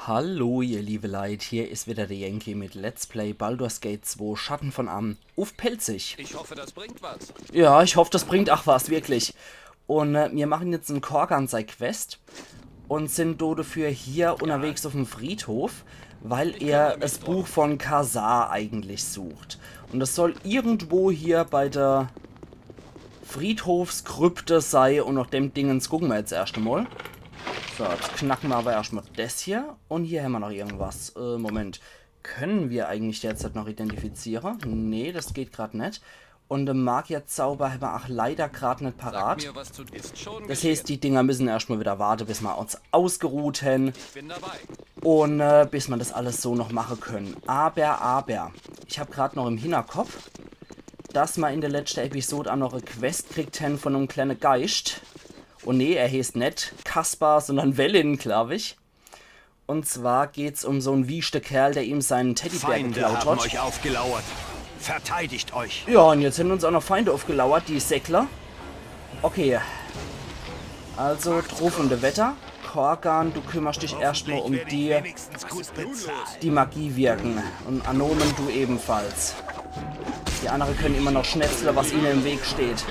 Hallo ihr liebe Leute, hier ist wieder der Yankee mit Let's Play Baldur's Gate 2 Schatten von Amn auf Pelzig. Ich hoffe, das bringt was. Ja, ich hoffe, das bringt auch was, wirklich. Und wir machen jetzt einen Korgan sei Quest und sind dafür hier unterwegs auf dem Friedhof, weil er das Buch von Khazar eigentlich sucht. Und das soll irgendwo hier bei der Friedhofskrypte sei und nach dem Dingens gucken wir jetzt erst einmal. So, jetzt knacken wir aber erstmal das hier. Und hier haben wir noch irgendwas. Moment. Können wir eigentlich derzeit noch identifizieren? Nee, das geht gerade nicht. Und den Magierzauber haben wir auch leider gerade nicht parat. Das heißt, die Dinger müssen erstmal wieder warten, bis wir uns ausgeruht haben. Ich bin dabei. Und bis wir das alles so noch machen können. Aber. Ich habe gerade noch im Hinterkopf, dass wir in der letzten Episode auch noch eine Quest kriegt haben von einem kleinen Geist. Und nee, er heißt nicht Kaspar, sondern Wellin, glaube ich. Und zwar geht's um so einen wiesten Kerl, der ihm seinen Teddybär Feinde geklaut haben hat. euch aufgelauert. Verteidigt euch. Ja, und jetzt sind uns auch noch Feinde aufgelauert, die Säckler. Okay. Also, rufende Wetter. Korgan, du kümmerst dich erstmal um die Magie wirken. Und Anomen, du ebenfalls. Die anderen können immer noch schnetzeln, was ihnen im Weg steht.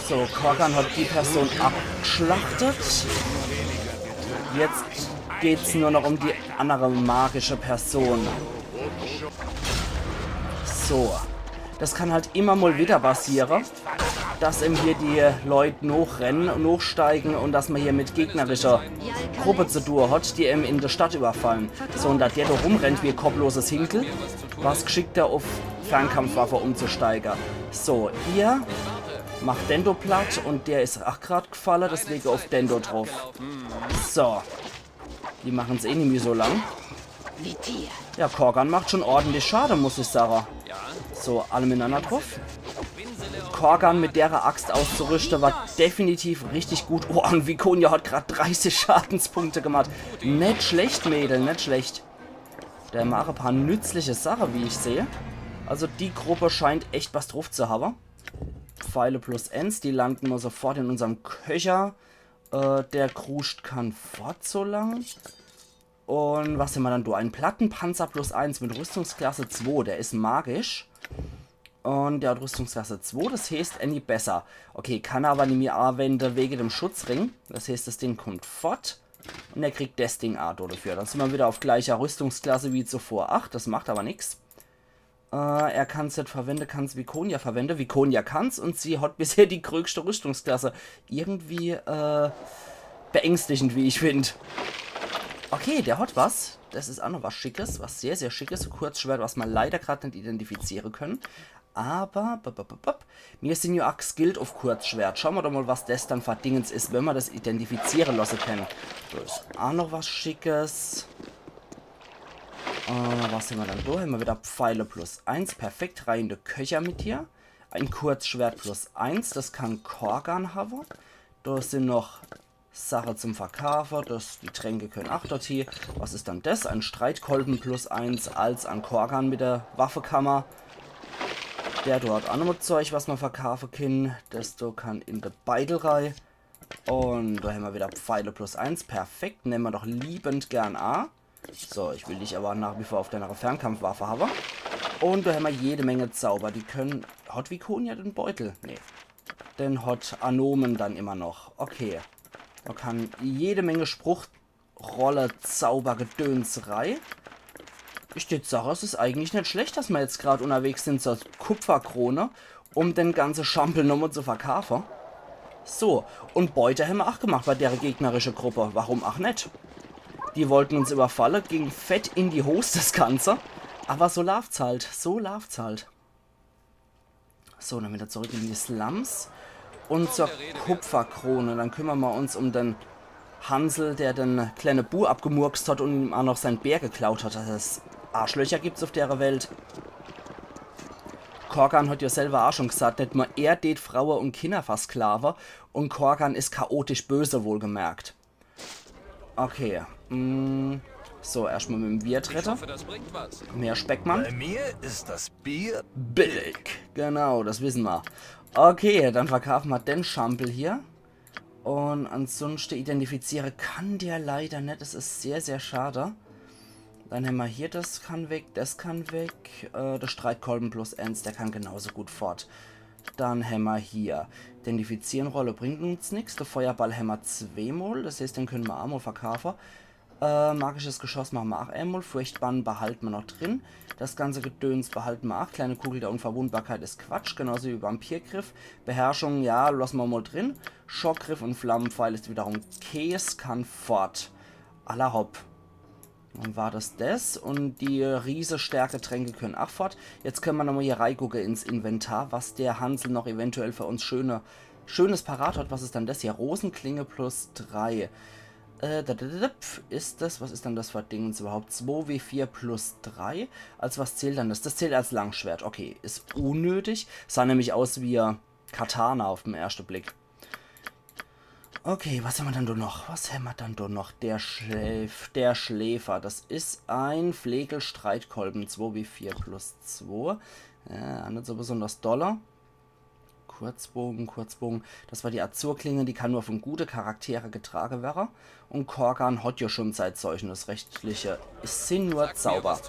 So, Korgan hat die Person abgeschlachtet. Jetzt geht es nur noch um die andere magische Person. So. Das kann halt immer mal wieder passieren, dass eben hier die Leute hochrennen und hochsteigen und dass man hier mit gegnerischer Gruppe zu tun hat, die eben in der Stadt überfallen. So, und da der da rumrennt wie ein kopfloses Hinkel, war es geschickter auf Fernkampfwaffe umzusteigen. So, ihr macht Dendo platt und der ist auch gerade gefallen, deswegen auf Dendo drauf. So. Die machen es eh nicht mehr so lang. Ja, Korgan macht schon ordentlich Schade, muss ich sagen. So, alle miteinander drauf. Korgan mit der Axt auszurüsten war definitiv richtig gut. Oh, und Vikonia hat gerade 30 Schadenspunkte gemacht. Nicht schlecht, Mädel, nicht schlecht. Der macht ein paar nützliche Sachen, wie ich sehe. Also die Gruppe scheint echt was drauf zu haben. Pfeile plus Ends, die landen wir sofort in unserem Köcher. Der kruscht kann fort so lang. Und was haben wir dann? Du, ein Plattenpanzer plus 1 mit Rüstungsklasse 2, der ist magisch. Und der hat Rüstungsklasse 2, das heißt any besser. Okay, kann aber nicht mehr anwenden wegen dem Schutzring. Das heißt, das Ding kommt fort. Und er kriegt das Ding A dafür. Dann sind wir wieder auf gleicher Rüstungsklasse wie zuvor. Ach, das macht aber nichts. Er kann es nicht verwenden, kann es Vikonia verwenden. Vikonia kann es und sie hat bisher die größte Rüstungsklasse. Irgendwie beängstigend, wie ich finde. Okay, der hat was. Das ist auch noch was Schickes, was sehr, sehr Schickes. Kurzschwert, was wir leider gerade nicht identifizieren können. Aber, wir sind ja auch skilled auf Kurzschwert. Schauen wir doch mal, was das dann für Dingens ist, wenn wir das identifizieren lassen können. Da ist auch noch was Schickes. Was haben wir dann da? Haben wir wieder Pfeile plus 1. Perfekt, reihende Köcher mit hier. Ein Kurzschwert plus 1. Das kann Korgan haben. Da sind noch Sachen zum Verkaufen. Die Tränke können 8 dort hier. Was ist dann das? Ein Streitkolben plus 1 als an Korgan mit der Waffekammer. Der dort auch noch Zeug, was man verkaufen kann. Das da kann in der Beidelrei. Und da haben wir wieder Pfeile plus 1. Perfekt. Nehmen wir doch liebend gern A. So, ich will dich aber nach wie vor auf deiner Fernkampfwaffe haben. Und da haben wir jede Menge Zauber. Die können... Hat Vikonia den Beutel? Nee. Den hat Anomen dann immer noch. Okay. Man kann jede Menge Spruchrolle, Zauber, Gedönserei. Ich würde sagen, es ist eigentlich nicht schlecht, dass wir jetzt gerade unterwegs sind zur Kupferkrone, um den ganzen Schampel nochmal zu verkaufen. So, und Beute haben wir auch gemacht bei der gegnerischen Gruppe. Warum auch nicht? Die wollten uns überfallen, ging fett in die Hose das Ganze. Aber so läuft's halt. So läuft's halt. So, dann wieder zurück in die Slums. Und zur Kupferkrone. Dann kümmern wir uns um den Hansel, der den kleinen Bu abgemurkst hat und ihm auch noch sein Bär geklaut hat. Das Arschlöcher gibt's auf der Welt. Korgan hat ja selber auch schon gesagt, nicht mal er tät Frauen und Kinder versklaven. Und Korgan ist chaotisch böse, wohlgemerkt. Okay. So, erstmal mit dem Wirtretter. Mehr Speckmann. Bei mir ist das Bier Billig. Genau, das wissen wir. Okay, dann verkaufen wir den Schampel hier. Und ansonsten identifiziere kann der leider nicht. Das ist sehr, sehr schade. Dann haben wir hier, das kann weg, das kann weg. Der Streitkolben plus 1, der kann genauso gut fort. Dann haben wir hier, identifizieren Rolle bringt uns nichts. Der Feuerball haben wir 2-mal, das heißt, den können wir einmal verkaufen. Magisches Geschoss machen wir auch einmal. Furchtbannen behalten wir noch drin. Das ganze Gedöns behalten wir auch. Kleine Kugel der Unverwundbarkeit ist Quatsch, genauso wie Vampirgriff. Beherrschung, ja, lassen wir mal drin. Schockgriff und Flammenpfeil ist wiederum Käse, kann fort. Aller Hopp. Dann war das. Und die Riese-Stärke-Tränke können auch fort. Jetzt können wir nochmal hier reingucken ins Inventar, was der Hansel noch eventuell für uns schönes parat hat. Was ist dann das hier? Rosenklinge plus 3. Ist das, was ist dann das für Dingens überhaupt? 2W4 plus 3. Als was zählt dann das? Das zählt als Langschwert. Okay, ist unnötig. Sah nämlich aus wie Katana auf den ersten Blick. Okay, was haben wir dann da noch? Der Schläfer. Das ist ein Flegel-Streitkolben. 2W4 plus 2. Ja, nicht so besonders doller. Kurzbogen. Das war die Azurklinge, die kann nur von guten Charaktere getragen werden. Und Korgan hat ja schon seit solchen das Rechtliche. Es sind nur Zauber.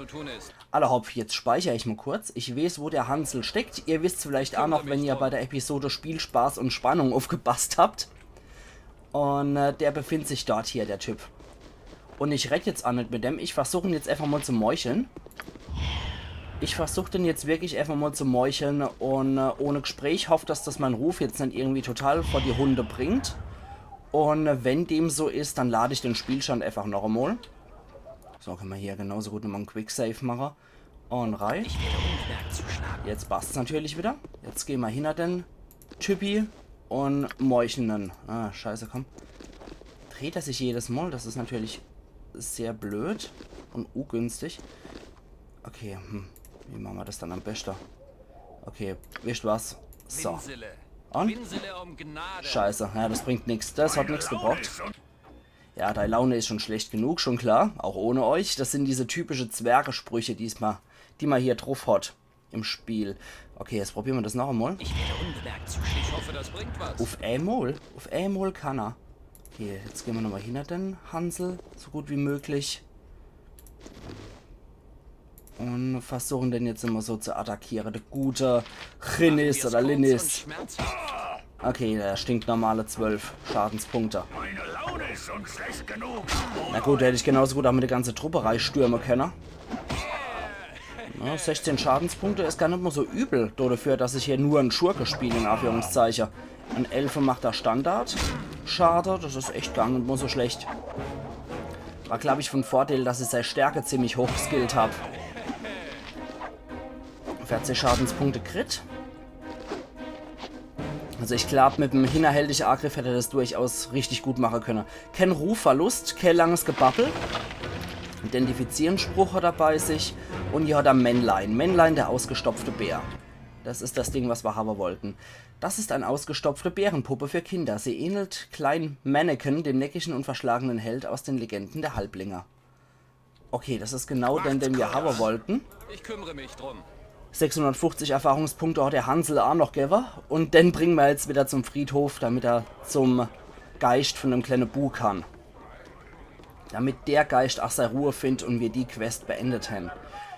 Alle hopp, jetzt speichere ich mal kurz. Ich weiß, wo der Hansel steckt. Ihr wisst vielleicht auch noch, wenn ihr bei der Episode Spielspaß und Spannung aufgepasst habt. Und der befindet sich dort hier, der Typ. Und ich rede jetzt auch nicht mit dem. Ich versuche ihn jetzt einfach mal zu meucheln. Ich versuche den jetzt wirklich einfach mal zu meucheln und ohne Gespräch hoffe, dass das mein Ruf jetzt nicht irgendwie total vor die Hunde bringt. Und wenn dem so ist, dann lade ich den Spielstand einfach noch einmal. So, können wir hier genauso gut nochmal einen Quicksave machen. Und rein. Jetzt passt es natürlich wieder. Jetzt gehen wir hinter den Typi und meucheln den. Ah, scheiße, komm. Dreht er sich jedes Mal? Das ist natürlich sehr blöd und ungünstig. Okay, wie machen wir das dann am besten? Okay, wisst was? So. Und? Scheiße, ja, das bringt nichts. Das hat nichts gebracht. Ja, deine Laune ist schon schlecht genug, schon klar. Auch ohne euch. Das sind diese typische Zwergesprüche, die man hier drauf hat im Spiel. Okay, jetzt probieren wir das noch einmal. Ich werde unbemerkt zuschlagen. Ich hoffe, das bringt was. Auf einmal? Auf einmal kann er. Okay, jetzt gehen wir nochmal hinter den Hansel, so gut wie möglich. Und versuchen den jetzt immer so zu attackieren. Der gute Rinnis oder Linnis. Okay, der stinkt normale 12 Schadenspunkte. Na gut, hätte ich genauso gut auch mit der ganzen Truppe reinstürmen können. Ja, 16 Schadenspunkte ist gar nicht mal so übel, dafür, dass ich hier nur einen Schurke spiele, in Anführungszeichen. Ein Elfe macht da Standard. Schade, das ist echt gar nicht mal so schlecht. War, glaube ich, von Vorteil, dass ich seine Stärke ziemlich hoch geskillt habe. 40 Schadenspunkte Crit. Also ich glaube, mit dem hinterhältigen Angriff hätte er das durchaus richtig gut machen können. Kein Rufverlust, kein langes Gebabbel. Identifizieren Spruch hat er bei sich. Und hier hat er Männlein. Männlein, der ausgestopfte Bär. Das ist das Ding, was wir haben wollten. Das ist eine ausgestopfte Bärenpuppe für Kinder. Sie ähnelt kleinen Mannequin, dem neckigen und verschlagenen Held aus den Legenden der Halblinger. Okay, das ist genau den wir haben wollten. Ich kümmere mich drum. 650 Erfahrungspunkte hat der Hansel auch noch gegeben. Und den bringen wir jetzt wieder zum Friedhof, damit er zum Geist von einem kleinen Bu kann. Damit der Geist auch seine Ruhe findet und wir die Quest beendet haben.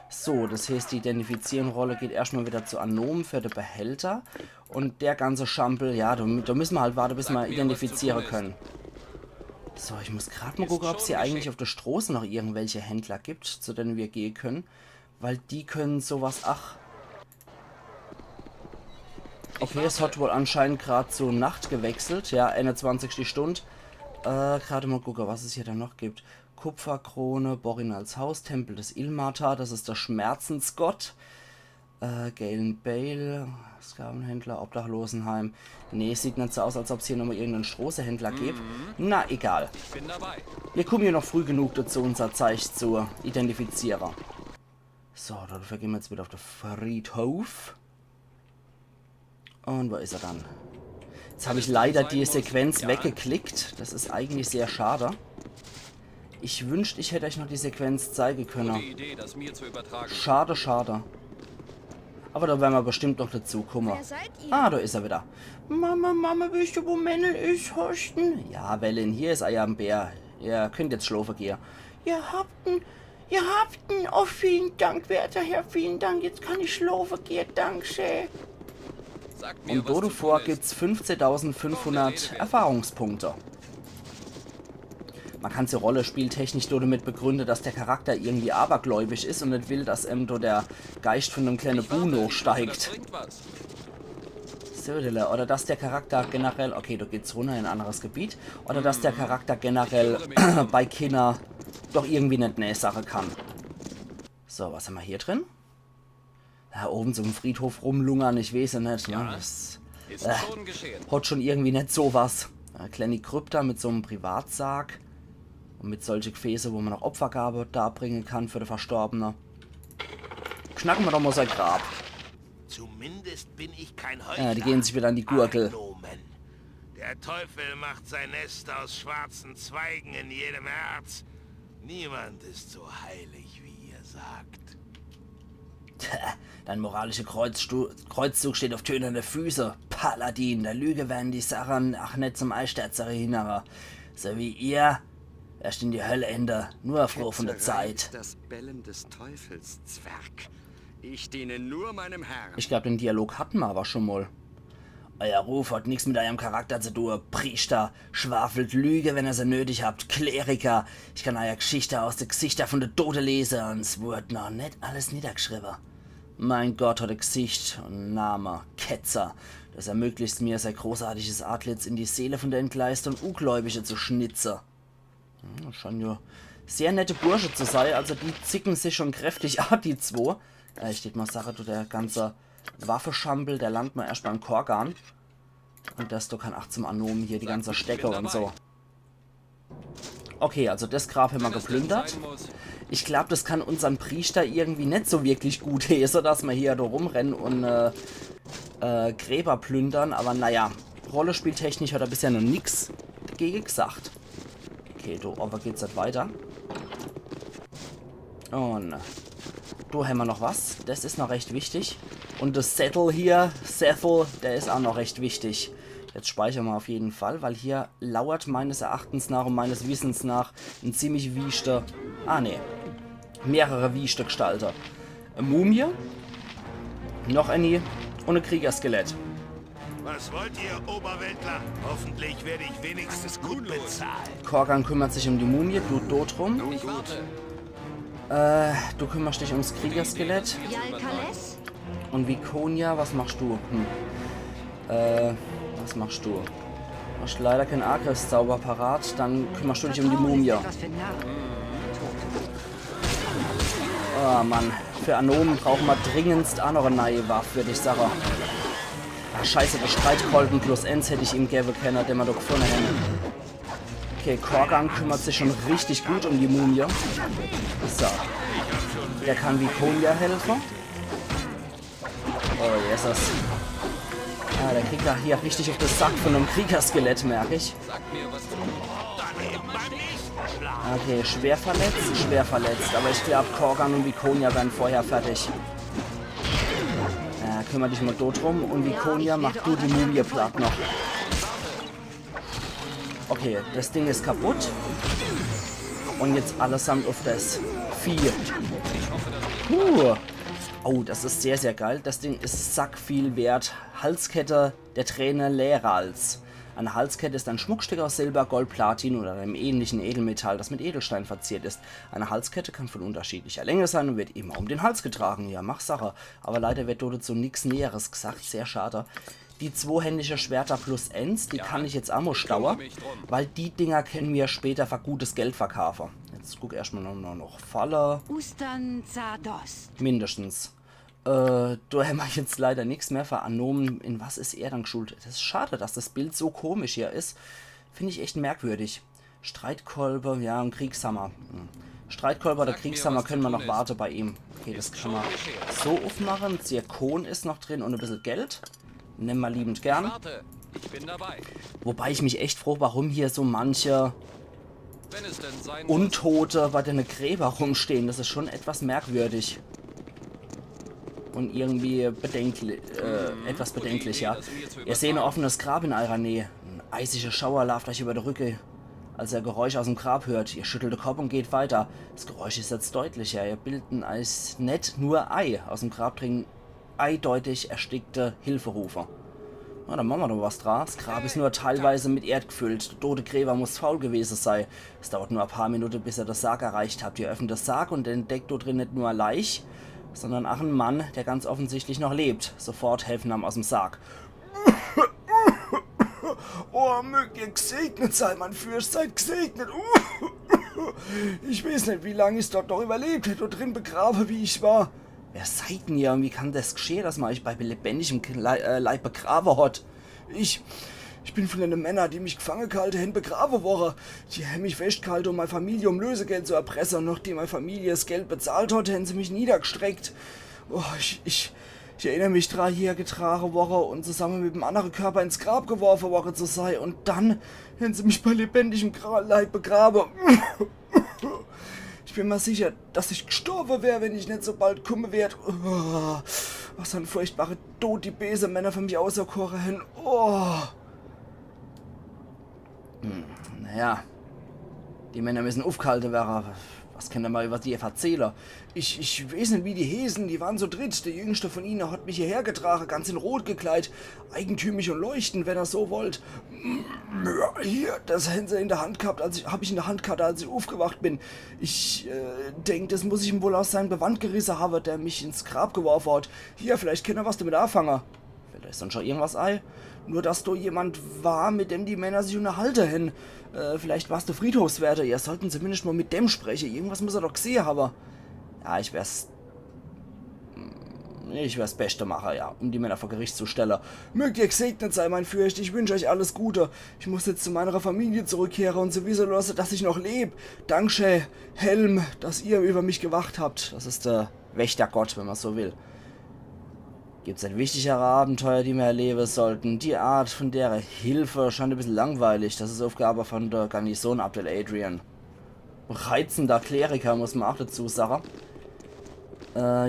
So, das heißt, die Identifizieren-Rolle geht erstmal wieder zu Anom für den Behälter. Und der ganze Schampel, ja, da müssen wir halt warten, bis wir identifizieren können. So, ich muss gerade mal gucken, ob es hier eigentlich auf der Straße noch irgendwelche Händler gibt, zu denen wir gehen können. Weil die können sowas, ach... Okay, es hat wohl anscheinend gerade zur Nacht gewechselt. Ja, 21. Stunde. Gerade mal gucken, was es hier dann noch gibt. Kupferkrone, Borinals Haus, Tempel des Ilmatar, das ist der Schmerzensgott. Galen Bale, Sklavenhändler, Obdachlosenheim. Nee, sieht nicht so aus, als ob es hier nochmal irgendeinen Straßenhändler gibt. Na, egal. Ich bin dabei. Wir kommen hier noch früh genug dazu, unser Zeichen zu identifizieren. So, dafür gehen wir jetzt wieder auf den Friedhof. Und wo ist er dann? Jetzt habe ich leider die Sequenz weggeklickt. Das ist eigentlich sehr schade. Ich wünschte, ich hätte euch noch die Sequenz zeigen können. Idee, das mir zu übertragen. Schade, schade. Aber da werden wir bestimmt noch dazu kommen. Wer seid ihr? Ah, da ist er wieder. Mama, willst du, wo Männel ist, Horsten? Ja, Wellen, hier ist Eier am Bär. Ihr könnt jetzt schlafen gehen. Ihr habt ihn. Oh, vielen Dank, werter Herr, vielen Dank. Jetzt kann ich schlafen gehen, danke. Sagt mir, Und was zu Dodovor tun ist. gibt's 15.500 Erfahrungspunkte. Man kann die Rolle spieltechnisch nur damit begründen, dass der Charakter irgendwie abergläubisch ist und nicht will, dass der Geist von einem kleinen Ich warte, Buno ich hoffe, steigt. das bringt was. Södele. Oder dass der Charakter generell... Okay, da geht's runter in ein anderes Gebiet. Oder dass der Charakter generell bei Kinder doch irgendwie nicht eine Sache kann. So, was haben wir hier drin? Da oben zum Friedhof rumlungern, ich weiß ja nicht. Ja. Ne? Das Ist schon geschehen. hat schon irgendwie nicht sowas. Kleine Krypta mit so einem Privatsarg. Und mit solchen Gefäße, wo man noch Opfergabe darbringen kann für den Verstorbenen. Knacken wir doch mal sein Grab. Zumindest bin ich kein Heuchler. Ja, die gehen sich wieder an die Gurgel. Agnomen. Der Teufel macht sein Nest aus schwarzen Zweigen in jedem Herz. Niemand ist so heilig, wie ihr sagt. Dein moralischer Kreuzzug steht auf tönende Füße. Paladin, der Lüge werden die Sachen ach nicht zum Eisterzere hinere. So wie ihr, erst in die Hölle ende, nur froh von der Ketzerei Zeit. ist das Bellen des Teufels, Zwerg. Ich diene nur meinem Herrn. Ich glaube, den Dialog hatten wir aber schon mal. Euer Ruf hat nichts mit eurem Charakter zu tun. Priester, schwafelt Lüge, wenn ihr sie nötig habt. Kleriker, ich kann euer Geschichte aus den Gesichtern von der Toten lesen und es wurde noch nicht alles niedergeschrieben. Mein Gott hat ein Gesicht und Name, Ketzer. Das ermöglicht mir, sein großartiges Antlitz in die Seele von der Entgleisten und Ungläubige zu schnitzen. Scheint ja sehr nette Bursche zu sein, also die zicken sich schon kräftig ab, die zwei. Ich steht mal Sache, du, der ganze Waffeschampel, der landet mal erst beim Korgan. Und das du kann 18 Anomen hier, die ganze Stecke und so. Okay, also das Grab haben wir Wenn es denn geplündert. sein muss. Ich glaube, das kann unseren Priester irgendwie nicht so wirklich gut heißen, dass wir hier da rumrennen und Gräber plündern. Aber naja, Rollenspieltechnisch hat er bisher noch nichts dagegen gesagt. Okay, aber geht's halt weiter. Und da haben wir noch was. Das ist noch recht wichtig. Und das Settle hier, der ist auch noch recht wichtig. Jetzt speichern wir auf jeden Fall, weil hier lauert meines Erachtens nach und meines Wissens nach ein ziemlich wiechter... Ah, ne. Mehrere wiechte Gestalter. Eine Mumie. Noch eine und ein Kriegerskelett. Was wollt ihr, Oberweltler? Hoffentlich werde ich wenigstens gut bezahlt. Korgan kümmert sich um die Mumie, du dort rum. Ich warte. Du kümmerst dich ums Kriegerskelett. Jalkales? Und Vikonia, was machst du? Was machst du? Du hast leider keinen Argriffszauber parat, dann kümmerst du dich um die Mumie. Oh Mann, für Anomen brauchen wir dringendst auch noch eine neue Waffe, würde ich sagen. Ach scheiße, der Streitkolben plus Ends hätte ich ihm geben können, den wir doch gefunden hätten. Okay, Korgan kümmert sich schon richtig gut um die Mumie. So. Der kann Vikonia helfen. Oh, Jesus. Ah, der kriegt da hier richtig auf das Sack von einem Kriegerskelett, merke ich. Sagt mir, was zu tun Okay, schwer verletzt. Aber ich glaube, Korgan und Vikonia werden vorher fertig. Ja, kümmere dich mal dort rum. Und Vikonia, mach du die Mumie platt noch. Okay, das Ding ist kaputt. Und jetzt allesamt auf das Vieh. Oh, das ist sehr, sehr geil. Das Ding ist sackviel wert. Halskette der Träne Lerals. Eine Halskette ist ein Schmuckstück aus Silber, Gold, Platin oder einem ähnlichen Edelmetall, das mit Edelstein verziert ist. Eine Halskette kann von unterschiedlicher Länge sein und wird immer um den Hals getragen. Ja, mach Sache. Aber leider wird dort so nichts Näheres gesagt. Sehr schade. Die zweihändige Schwerter plus Ends, die kann ich jetzt auch mal stauern, weil die Dinger können wir später für gutes Geld verkaufen. Jetzt guck erstmal noch Falle. Ustan Zardos. Mindestens. Da haben wir jetzt leider nichts mehr für Anomen. In was ist er dann geschult? Das ist schade, dass das Bild so komisch hier ist. Finde ich echt merkwürdig. Streitkolbe, ja, und Kriegshammer. Streitkolbe oder Kriegshammer können wir noch warten bei ihm. Okay, das kann man so aufmachen. Zirkon ist noch drin und ein bisschen Geld. Nehmen wir liebend gern. Warte, ich bin dabei. Wobei ich mich echt froh, warum hier so manche Wenn es denn sein muss. Untote bei den Gräber rumstehen. Das ist schon etwas merkwürdig. und irgendwie etwas bedenklich, ja. Ihr seht ein offenes Grab in eurer Nähe. Ein eisiger Schauer lauft euch über die Rücke, als ihr Geräusch aus dem Grab hört. Ihr schüttelt den Kopf und geht weiter. Das Geräusch ist jetzt deutlicher. Ihr bildet als nicht nur Ei. Aus dem Grab dringen eindeutig erstickte Hilferufe. Na, dann machen wir doch was dran. Das Grab ist nur teilweise mit Erd gefüllt. Der tote Gräber muss faul gewesen sein. Es dauert nur ein paar Minuten, bis ihr das Sarg erreicht habt. Ihr öffnet das Sarg und entdeckt dort drin nicht nur eine Leiche, sondern auch einen Mann, der ganz offensichtlich noch lebt. Sofort helfen ihm aus dem Sarg. Oh, mögt ihr gesegnet sein, mein Fürst, seid gesegnet. Ich weiß nicht, wie lange ich dort noch überlebt hätte, dort drin begraben, wie ich war. Wer seid denn ihr und wie kann das geschehen, dass man euch bei lebendigem Leib begraben hat? Ich bin von den Männern, die mich gefangen gehalten haben, begraben worden. Die haben mich festgehalten, um meine Familie um Lösegeld zu erpressen. Und nachdem meine Familie das Geld bezahlt hat, haben sie mich niedergestreckt. Oh, ich erinnere mich daran, hier getragen worden und zusammen mit einem anderen Körper ins Grab geworfen worden zu sein. Und dann haben sie mich bei lebendigem Leib begraben. Ich bin mir sicher, dass ich gestorben wäre, wenn ich nicht so bald kommen werde. Oh, was ein furchtbarer Tod die bösen Männer für mich auserkoren haben. Oh. Naja, die Männer müssen aufgehalten werden. Was kann er mal über die erzählen? Ich weiß nicht, wie die hießen, die waren so dritt. Der jüngste von ihnen hat mich hierher getragen, ganz in Rot gekleidet, eigentümlich und leuchtend, wenn er so wollt. Ja, hier, das haben sie in der Hand gehabt, habe ich in der Hand gehabt, als ich aufgewacht bin. Ich denke, das muss ich ihm wohl aus seinem Gewand gerissen haben, der mich ins Grab geworfen hat. Hier, vielleicht kann er was damit anfangen. Vielleicht ist dann schon irgendwas ei. Nur, dass du jemand war, mit dem die Männer sich unterhalten haben. Vielleicht warst du Friedhofswärter. Ihr sollten zumindest mal mit dem sprechen. Irgendwas muss er doch gesehen haben. Ja, ich wär's Beste machen, ja, um die Männer vor Gericht zu stellen. Mögt ihr gesegnet sein, mein Fürst. Ich wünsche euch alles Gute. Ich muss jetzt zu meiner Familie zurückkehren und sowieso lassen, dass ich noch lebe. Danke, Helm, dass ihr über mich gewacht habt. Das ist der Wächtergott, wenn man so will. Gibt es ein wichtigere Abenteuer, die wir erleben sollten? Die Art von der Hilfe scheint ein bisschen langweilig. Das ist Aufgabe von der Garnison Abdel Adrian. Reizender Kleriker, muss man auch dazu sagen.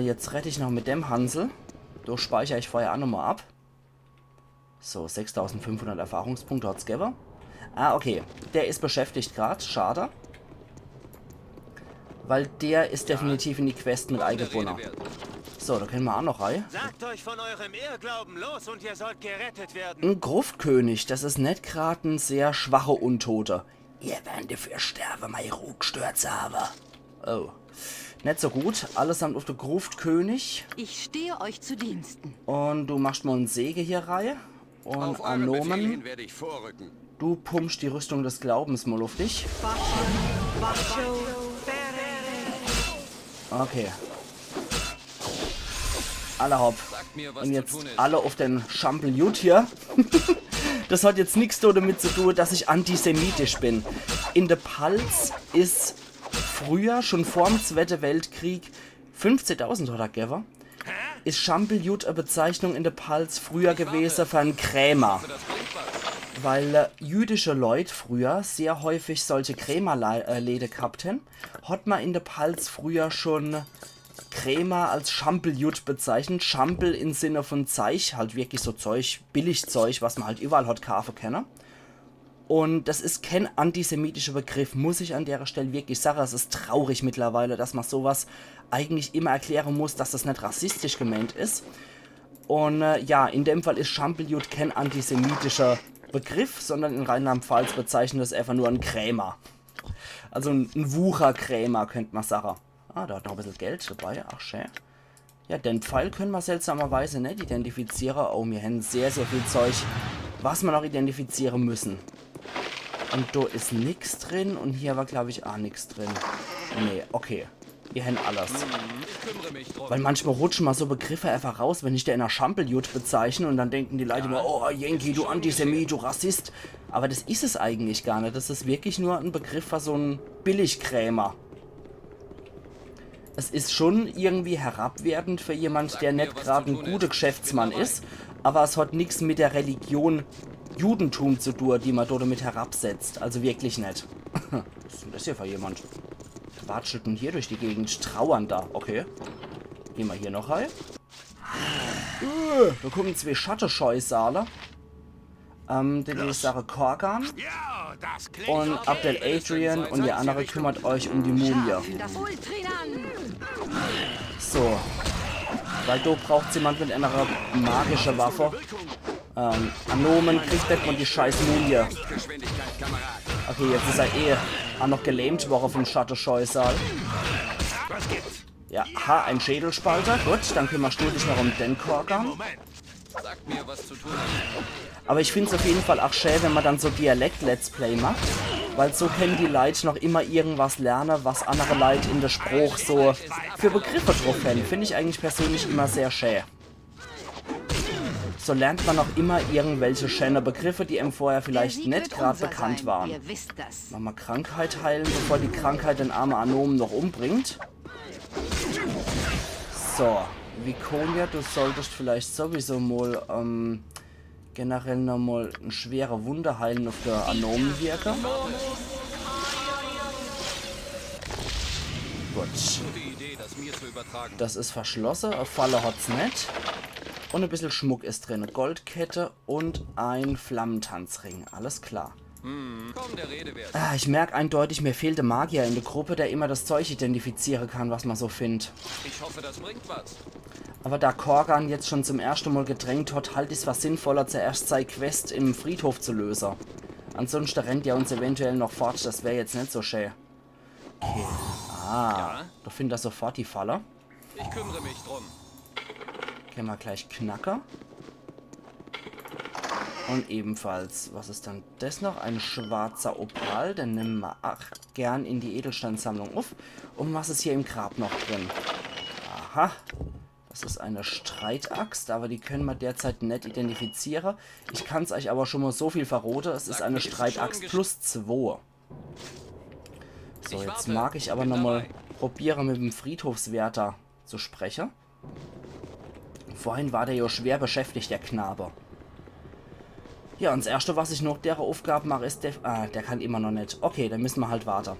Jetzt rette ich noch mit dem Hansel. Da speichere ich vorher auch nochmal ab. So, 6500 Erfahrungspunkte hat's gegeben. Ah, okay. Der ist beschäftigt gerade. Schade. Weil der ist definitiv in die Quest mit eingebunden. So, da können wir auch noch rein. Sagt euch von eurem Irrglauben los und ihr sollt gerettet werden. Ein Gruftkönig, das ist nicht gerade ein sehr schwacher Untoter. Ihr werdet dafür sterben, mein Ruckstürze haben. Oh. Nicht so gut. Allesamt auf der Gruftkönig. Ich stehe euch zu Diensten. Und du machst mal einen Säge hier rein. Und Auf euren Befehl hin Anomen, werde ich vorrücken. du pumpst die Rüstung des Glaubens mal auf dich. Okay. Alle hopp. Sagt mir, was Und zu jetzt tun ist. alle auf den Champeljut hier. Das hat jetzt nichts damit zu tun, dass ich antisemitisch bin. In der Palz ist früher, schon vor dem Zweiten Weltkrieg, 15.000 hat er gegeben, ist Champeljut eine Bezeichnung in der Palz früher gewesen für einen Krämer. Weil jüdische Leute früher sehr häufig solche Krämerläden gehabt haben, hat man in der Palz früher schon Krämer als Champeljut bezeichnet. Champel im Sinne von Zeug, halt wirklich so Zeug, Billigzeug, was man halt überall hat kaufen kann. Und das ist kein antisemitischer Begriff, muss ich an der Stelle wirklich sagen. Es ist traurig mittlerweile, dass man sowas eigentlich immer erklären muss, dass das nicht rassistisch gemeint ist. Und ja, in dem Fall ist Champeljut kein antisemitischer Begriff, sondern in Rheinland-Pfalz bezeichnet es einfach nur ein Krämer. Also ein Wucherkrämer, könnte man sagen. Ah, da hat noch ein bisschen Geld dabei. Ach, schön. Ja, den Pfeil können wir seltsamerweise nicht identifizieren. Oh, wir haben sehr, sehr viel Zeug, was wir noch identifizieren müssen. Und da ist nichts drin und hier war, glaube ich, auch nichts drin. Nee, okay. Wir haben alles. Ich kümmere mich drum. Weil manchmal rutschen mal so Begriffe einfach raus, wenn ich der in einer Champeljut bezeichne und dann denken die Leute immer, oh, Yankee, du Antisemit, du Rassist. Aber das ist es eigentlich gar nicht. Das ist wirklich nur ein Begriff für so einen Billigkrämer. Es ist schon irgendwie herabwertend für jemand, der nicht gerade ein guter Geschäftsmann ist, aber es hat nichts mit der Religion Judentum zu tun, die man dort damit herabsetzt. Also wirklich nicht. Was ist denn das hier für jemand? Watschelt denn hier durch die Gegend? Trauern da. Okay. Gehen wir hier noch rein. Da kommen 2 Schattenscheusale. Die Sache Korgan Ja, das klingt und Abdel Adrian und ihr andere kümmert euch um die Mumie. Das Ultrinan! So. Weil du braucht jemand mit einer magischen Waffe. Anomen kriegt nicht mal die scheiß Mumie. Geschwindigkeit, Kamerad. Okay, jetzt ist er auch noch gelähmt worden vom Schattenscheusal. Was gibt's? Ja, ein Schädelspalter. Gut, dann kümmerst du dich noch um den Korgan. Moment. Sagt mir, was zu tun ist. Aber ich finde es auf jeden Fall auch schön, wenn man dann so Dialekt-Let's Play macht. Weil so können die Leute noch immer irgendwas lernen, was andere Leute in der Spruch so für Begriffe drauf haben. Finde ich eigentlich persönlich immer sehr schön. So lernt man auch immer irgendwelche schöne Begriffe, die einem vorher vielleicht nicht gerade bekannt waren. Ihr wisst das. Mal Krankheit heilen, bevor die Krankheit den armen Anomen noch umbringt. So, Viconia, du solltest vielleicht sowieso mal generell nochmal eine schwere Wunde heilen auf der Anomen wirken. Gut, Gute Idee, das mir zu übertragen. das ist verschlossen, eine Falle hat's nicht. Und ein bisschen Schmuck ist drin, eine Goldkette und ein Flammentanzring, alles klar. Komm, der Rede wert. Ich merke eindeutig, mir fehlt der Magier in der Gruppe, der immer das Zeug identifizieren kann, was man so findet. Ich hoffe, das bringt was. Aber da Korgan jetzt schon zum ersten Mal gedrängt hat, halte ich es was sinnvoller, zuerst seine Quest im Friedhof zu lösen. Ansonsten rennt er uns eventuell noch fort, das wäre jetzt nicht so schön. Okay. Ja? Da findet er sofort die Falle. Ich kümmere mich drum. Können wir gleich Knacker. Und ebenfalls, was ist dann das noch? Ein schwarzer Opal, den nehmen wir gern in die Edelsteinsammlung auf. Und was ist hier im Grab noch drin? Aha, das ist eine Streitaxt, aber die können wir derzeit nicht identifizieren. Ich kann es euch aber schon mal so viel verraten, es ist eine Streitaxt plus 2. So, jetzt mag ich aber nochmal probieren, mit dem Friedhofswärter zu sprechen. Vorhin war der ja schwer beschäftigt, der Knabe. Ja, und das Erste, was ich noch der Aufgabe mache, ist der kann immer noch nicht. Okay, dann müssen wir halt warten.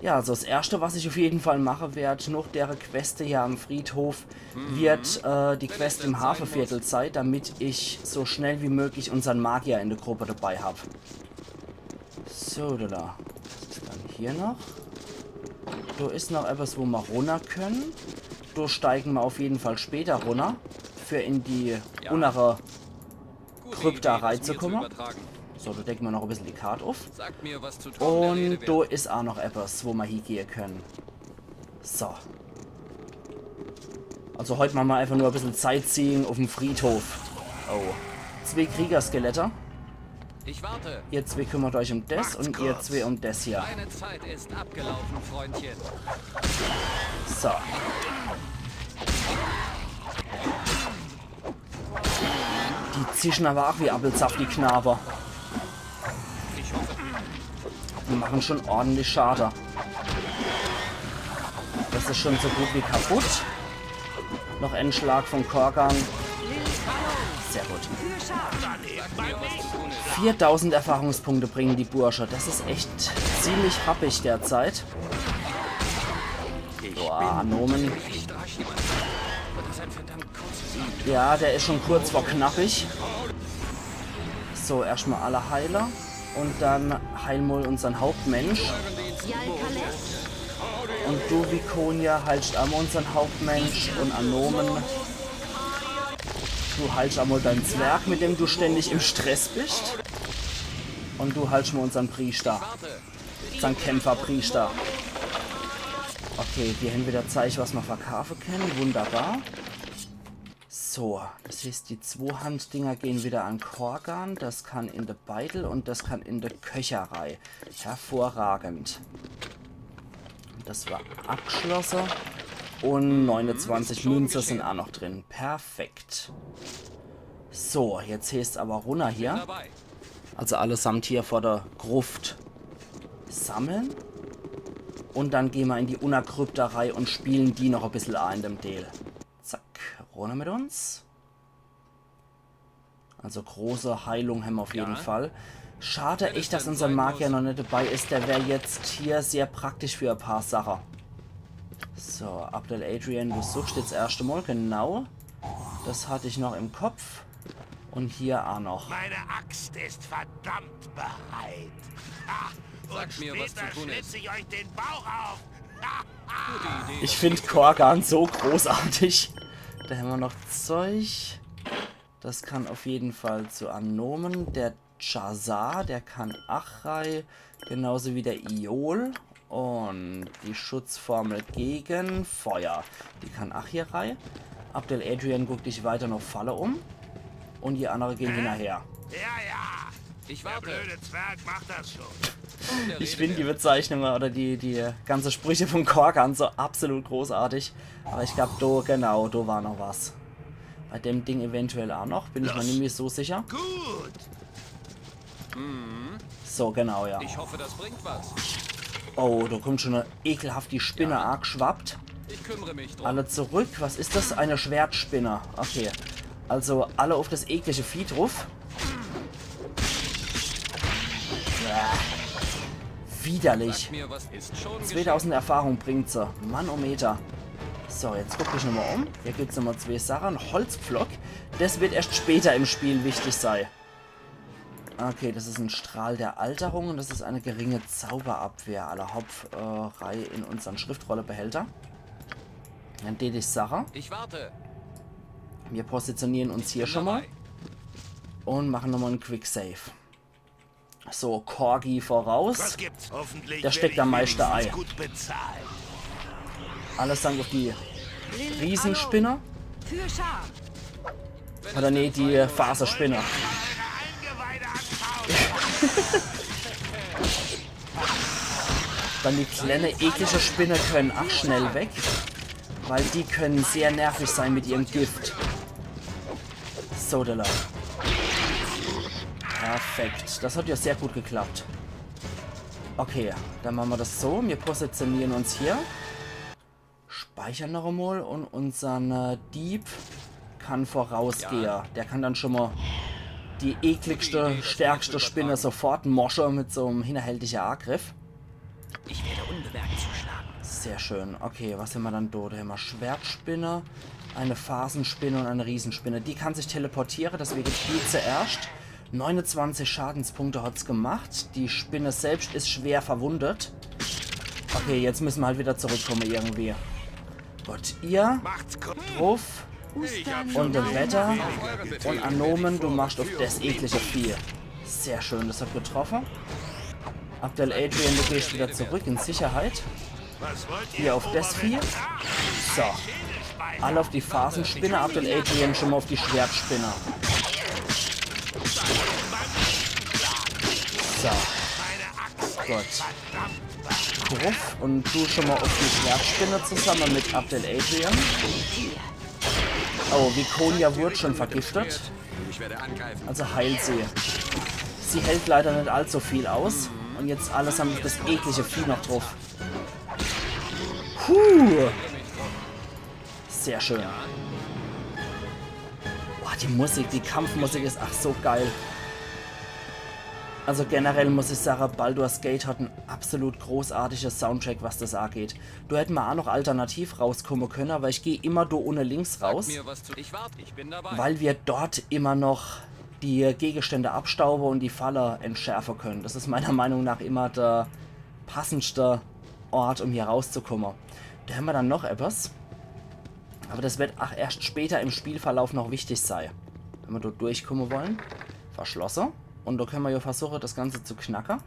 Ja, also das Erste, was ich auf jeden Fall mache werde, noch der Quest hier am Friedhof, wird die Quest im Hafenviertel sein, damit ich so schnell wie möglich unseren Magier in der Gruppe dabei habe. So, da. Was ist dann hier noch? Da ist noch etwas, wo wir runter können. Da steigen wir auf jeden Fall später runter, für in die untere Krypta reinzukommen. So, da decken wir noch ein bisschen die Karte auf. Sagt mir, was zu tun, der Rede Und wert. da ist auch noch etwas, wo wir hingehen können. So. Also heute machen wir einfach nur ein bisschen Sightseeing auf dem Friedhof. Oh. 2 Kriegerskelette. Ich warte. Ihr 2 kümmert euch um das und ihr 2 um das hier. Deine Zeit ist abgelaufen, Freundchen. So. Die zischen aber auch wie Apfelsaft, die Knaber. Ich hoffe, Die machen schon ordentlich Schaden. Das ist schon so gut wie kaputt. Noch ein Schlag von Korgan. Sehr gut. sagt mir, was zu tun ist. 4000 Erfahrungspunkte bringen die Bursche. Das ist echt ziemlich happig derzeit. Boah, Anomen. Ich drasch jemand. Aber das ist ein verdammt kurzes. Ja, der ist schon kurz vor knappig. So, erstmal alle Heiler. Und dann heilen wir unseren Hauptmensch. Und du, Viconia, heilst einmal unseren Hauptmensch und Anomen. Du heilst einmal deinen Zwerg, mit dem du ständig im Stress bist. Und du heilst mal unseren Priester. Unseren Kämpferpriester. Okay, wir haben wieder Zeichen, was wir verkaufen können. Wunderbar. So, das heißt, die Zweihanddinger gehen wieder an Korgan. Das kann in der Beitel und das kann in der Köcherei. Hervorragend. Das war abgeschlossen. Und 29 Münzen sind auch noch drin. Perfekt. So, jetzt heißt aber runter hier. Dabei. Also allesamt hier vor der Gruft sammeln. Und dann gehen wir in die Unerkrypterei und spielen die noch ein bisschen ein in dem Deal. Zack, runter mit uns. Also große Heilung haben wir auf jeden Fall. Schade echt, dass unser Magier noch nicht dabei ist. Der wäre jetzt hier sehr praktisch für ein paar Sachen. So, Abdel Adrian, du suchst jetzt erst einmal, genau. Das hatte ich noch im Kopf. Und hier auch noch. Meine Axt ist verdammt bereit. Ha! Und mir, was später zu tun ist. schlitze ich euch den Bauch auf. Ha! Gute Idee. Ich finde Korgan so großartig. Da haben wir noch Zeug. Das kann auf jeden Fall zu Anomen. Der Chazar, der kann Achrai. Genauso wie der Iol. Und die Schutzformel gegen Feuer. Die kann Achirei. Abdel Adrian guckt dich weiter noch Falle um. Und die andere gehen hinterher. Ja, ja. Ich Der warte. blöde Zwerg macht das schon. Ich finde die Bezeichnungen oder die ganze Sprüche von Korgan so absolut großartig. Aber ich glaube, da war noch was. Bei dem Ding eventuell auch noch. Bin ich mir nicht mehr so sicher. Gut. So, genau, ja. Ich hoffe, das bringt was. Oh, da kommt schon eine ekelhaft die Spinne arg schwappt. Ich kümmere mich drum. Alle zurück. Was ist das? Eine Schwertspinne. Okay. Also alle auf das eklige Vieh drauf. Widerlich. Mir was ist schon 2000 Erfahrung bringt sie. Manometer. So, jetzt gucke ich nochmal um. Hier gibt es nochmal 2 Sachen. Holzpflock. Das wird erst später im Spiel wichtig sein. Okay, das ist ein Strahl der Alterung und das ist eine geringe Zauberabwehr aller Hopfreihe in unseren Schriftrollebehälter. Dann die Sache. Ich warte. Wir positionieren uns hier schon mal und machen nochmal einen Quick Save. So, Corgi voraus. Was gibt's? Hoffentlich Der steckt am meisten wenigstens Ei. gut bezahlt. Alles dann auf die Riesenspinne. Für Schar. Oder nee, die Faserspinne. Eure Eingeweide antauen. Dann die kleine eklige Spinne können auch schnell weg. Weil die können sehr nervig sein mit ihrem Gift. So, Dilla. Perfekt. Das hat ja sehr gut geklappt. Okay, dann machen wir das so. Wir positionieren uns hier. Speichern noch einmal und unseren Dieb kann vorausgehen. Ja. Der kann dann schon mal die ekligste, stärkste Spinne sofort moschen mit so einem hinterhältigen Angriff. Ich werde unbemerkt zuschlagen. Sehr schön. Okay, was haben wir dann da? Da haben wir Schwertspinne, eine Phasenspinne und eine Riesenspinne. Die kann sich teleportieren, deswegen die zuerst. 29 Schadenspunkte hat es gemacht. Die Spinne selbst ist schwer verwundet. Okay, jetzt müssen wir halt wieder zurückkommen irgendwie. Gut, ihr Macht's gut. drauf Ustan. und das Wetter und Anomen, du machst auf das eklige Vieh. Sehr schön, das hat getroffen. Abdel Adrian, du gehst wieder zurück in Sicherheit. Was wollt ihr? Hier auf das Vieh. So. Alle auf die Phasenspinne, Abdel Adrian schon mal auf die Schwertspinne. So. Gut. Gruff und du schon mal auf die Schwertspinne zusammen mit Abdel Adrian. Oh, Vikonia wurde schon vergiftet. Ich werde angreifen. Also heilt sie. Sie hält leider nicht allzu viel aus. Und jetzt alles haben das eklige Vieh noch drauf. Puh. Sehr schön. Boah, die Musik, die Kampfmusik ist ach so geil. Also generell muss ich sagen, Baldur's Gate hat ein absolut großartiges Soundtrack, was das angeht. Du hätten wir auch noch alternativ rauskommen können, aber ich gehe immer da ohne links raus, Mir was zu. Ich warte. Ich bin dabei. weil wir dort immer noch die Gegenstände abstauben und die Falle entschärfen können. Das ist meiner Meinung nach immer der passendste Ort, um hier rauszukommen. Da haben wir dann noch etwas. Aber das wird auch erst später im Spielverlauf noch wichtig sein. Wenn wir dort durchkommen wollen. Verschlossen. Und da können wir ja versuchen, das Ganze zu knacken.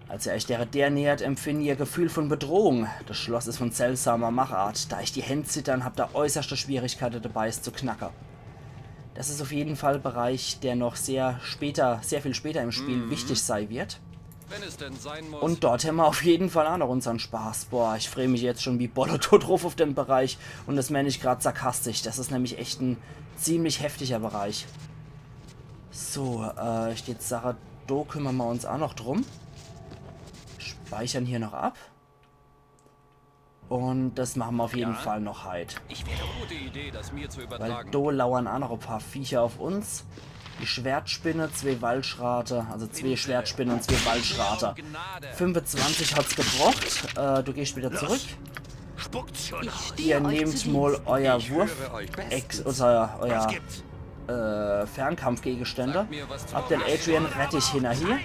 Als ihr euch der nähert, empfindet ihr Gefühl von Bedrohung. Das Schloss ist von seltsamer Machart. Da ich die Hände zittern, habt ihr äußerste Schwierigkeiten dabei, es zu knacken. Das ist auf jeden Fall ein Bereich, der noch sehr viel später im Spiel wichtig sein wird. Wenn es denn sein muss. Und dort haben wir auf jeden Fall auch noch unseren Spaß. Boah, ich freue mich jetzt schon wie Bolotto drauf auf den Bereich. Und das meine ich gerade sarkastisch. Das ist nämlich echt ein ziemlich heftiger Bereich. So, steht Sache, da kümmern wir uns auch noch drum. Speichern hier noch ab. Und das machen wir auf jeden Fall noch halt. Ich werde gute Idee, das mir zu Weil übertragen. da lauern auch noch ein paar Viecher auf uns. Die Schwertspinne, 2 Waldschrate, also 2 Schwertspinnen und 2 Waldschrate. 25 hat's gebraucht. Du gehst wieder zurück. spuckt's schon Ich aus. stehe Ihr euch nehmt zu mal Dienst. euer Ich Wurf, höre euch euer Was gibt's? Fernkampfgegenstände. Abdel Adrian rette ich hinterher.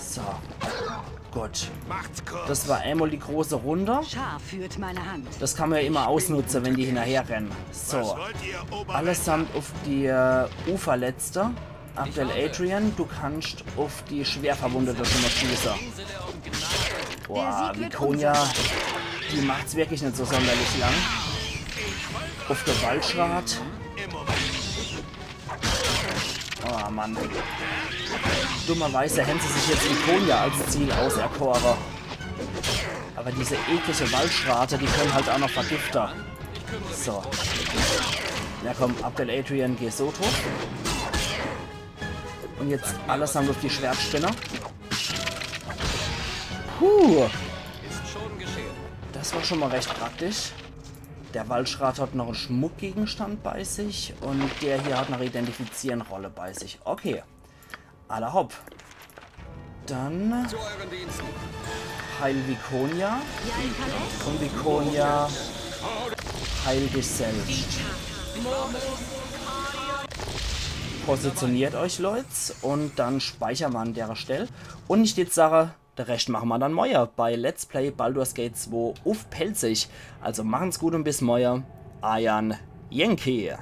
So. Gut. Macht's kurz. Das war einmal die große Runde. Schar führt meine Hand. Das kann man ja immer ausnutzen, wenn die hinterher rennen. Was So. wollt ihr, Oberwälder? Allesamt auf die Uferletzte. Abdel Adrian, du kannst auf die Schwerverwundete schon mal schießen. Boah, Sieg wird Vikonia, die macht's wirklich nicht so sonderlich lang. Auf der Waldschrat. Im Moment. Oh Mann. Dummerweise hätten sie sich jetzt Vikonia als Ziel auserkoren. Aber diese eklige Waldschrate, die können halt auch noch Vergifter. So. Ja komm, Abdel Adrian, geh so tot. Und jetzt allesamt auf die Schwertspinner. Puh. Das war schon mal recht praktisch. Der Waldschrat hat noch einen Schmuckgegenstand bei sich und der hier hat noch Identifizieren-Rolle bei sich. Okay. Alle hopp. Dann Zu euren Diensten. heil Vikonia. Und Vikonia, heil dich selbst. Positioniert euch, Leute, und dann speichern wir an der Stelle. Und ich jetzt sage, der Rest machen wir dann morgen bei Let's Play Baldur's Gate 2 auf Pelzig. Also machen's gut und bis morgen. Ayan Yankee.